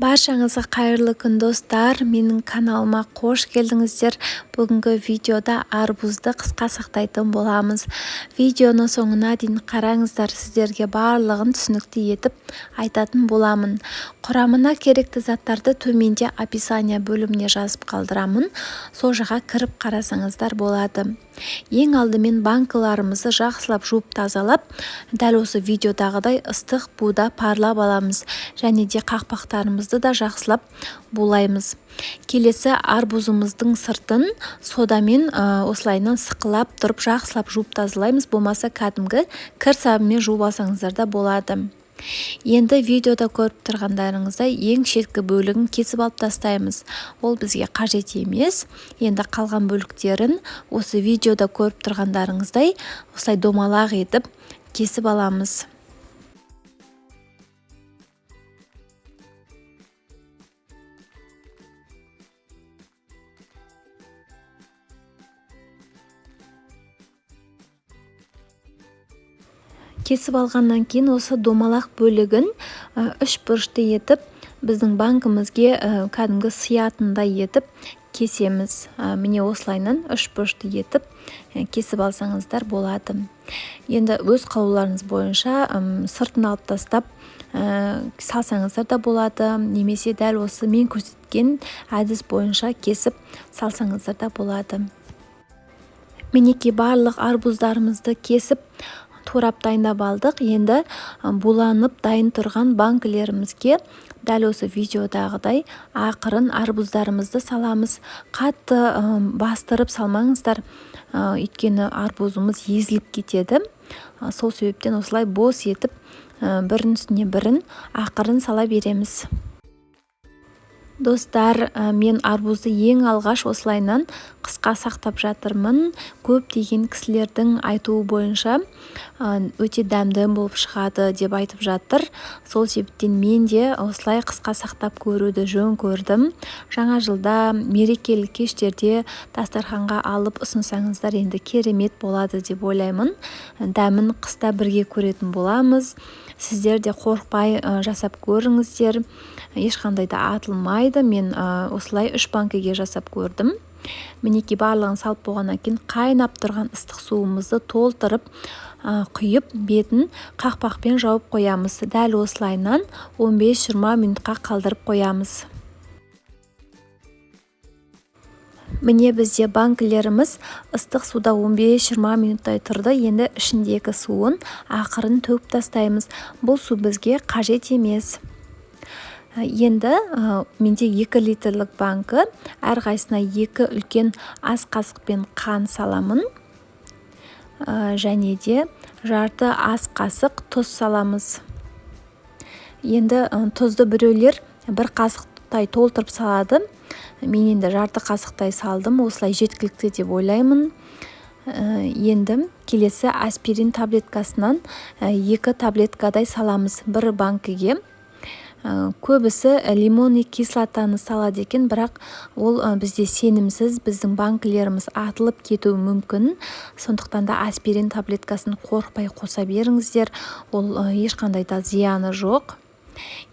Баршаңызға қайырлы күн достар, менің каналыма қош келдіңіздер. Бүгінгі видеода арбузды қысқа сақтайтын боламыз. Видеоны соңына дейін қараңыздар, сіздерге барлығын түсінікті етіп айтатын боламын. Құрамына керекті заттарды төменде описание бөліміне жазып қалдырамын. Сол жаққа кіріп қарасаңыздар болады. Ең алдымен банкаларымызды жақсылап жуып тазалап, дәл осы видеодағыдай ыстық буда парлап аламыз, және де қақпақтарымызды да жақсылап булаймыз. Келесі арбузымыздың сыртын содамен осылайынан сықылап тұрып жақсылап жуып тазалаймыз, болмаса кәдімгі кір сабынмен жуып алсаңыздар да болады. Енді видеода көріп тұрғандарыңыздай ең шеткі бөлігін кесіп алып тастаймыз. Ол бізге қажет емес. Енді қалған бөліктерін осы видеода көріп тұрғандарыңыздай осылай домалақ етіп кесіп аламыз. Кесіп алғаннан кейін осы домалақ бөлігін үш бұрышты етіп, біздің банкімізге кәдімгі сиятындай етіп кесеміз. Міне осылайынан үш бұрышты етіп кесіп алсаңыздар болады. Енді өз қалауларыңыз бойынша сыртын алып тастап салсаңыздар да болады, немесе дәл осы мен көрсеткен әдіс бойынша кесіп салсаңыздар да болады. Мінекей барлық арбуздарымызды кесіп турап дайындап алдық. Енді буланып дайын тұрған банкілерімізге дәл осы видеодағыдай ақырын арбуздарымызды саламыз. Қатты бастырып салмаңыздар, өйткені арбузымыз езіліп кетеді. Сол себептен осылай бос етіп бірін үстіне бірін ақырын сала береміз. Достар, мен арбузды ең алғаш осылайынан қысқа сақтап жатырмын. Көптеген кісілердің айтуы бойынша өте дәмді болып шығады деп айтып жатыр. Сол себептен мен де осылай қысқа сақтап көруді жөн көрдім. Жаңа жылда, мерекелік кештерде дастарханға алып ұсынсаңыздар енді керемет болады деп ойлаймын. Дәмін қыста бірге көретін боламыз. Сіздер де қорықпай жасап көріңіздер. Ешқандай да атылмайды. Мен осылай 3 банкіге жасап көрдім. Мінекей барлығын салып болғаннан кейін қайнап тұрған ыстық суымызды толтырып құйып, бетін қақпақпен жауып қоямыз. Дәл осылайынан 15-20 минутқа қалдырып қоямыз. Міне бізде банкілеріміз ыстық суда 15-20 минуттай тұрды. Енді ішіндегі суын ақырын төгіп тастаймыз. Бұл су бізге қажет емес. Енді менде 2 литрлік банкі, әрқайсына 2 үлкен ас қасықпен қант саламын. Және де жарты ас қасық тұз саламыз. Енді тұзды біреулер 1 қасықтай толтырып салады. Мен енді жарты қасықтай салдым, осылай жеткілікті деп ойлаймын. Енді келесі аспирин таблеткасынан 2 таблеткадай саламыз 1 банкіге. Көбісі лимонный кислотаны салады екен, бірақ ол бізде сенімсіз, біздің банкілеріміз атылып кетуі мүмкін. Сондықтан да аспирин таблеткасын қорықпай қоса беріңіздер, ол ешқандай да зияны жоқ.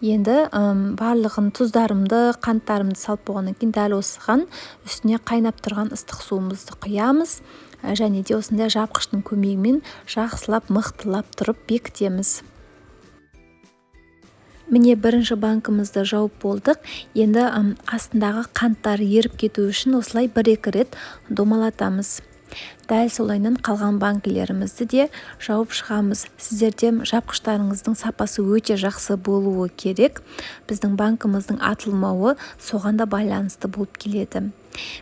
Енді барлығын тұздарымды, қанттарымды салып болғаннан кейін дәл осыған үстіне қайнап тұрған ыстық суымызды құямыз, және де осындай жапқыштың көмегімен жақсылап мықтылап тұрып бекітеміз. Міне бірінші банкімізді жауып болдық. Енді астындағы қанттар еріп кету үшін осылай 1-2 рет домалатамыз. Дәл солайынан қалған банкілерімізді де жауып шығамыз. Сіздерде жапқыштарыңыздың сапасы өте жақсы болуы керек. Біздің банкіміздің атылмауы соған да байланысты болып келеді.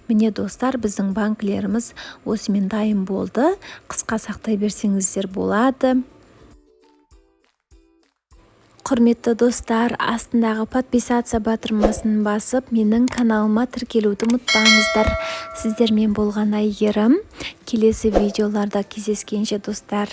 Міне достар, біздің банкілеріміз осымен дайын болды. Қысқа сақтай берсеңіздер болады. Құрметті достар, астындағы подписация батырмасын басып, менің каналыма тіркелуді ұмытпаңыздар. Сіздермен болған Айгерім. Келесі видеоларда кездескенше достар.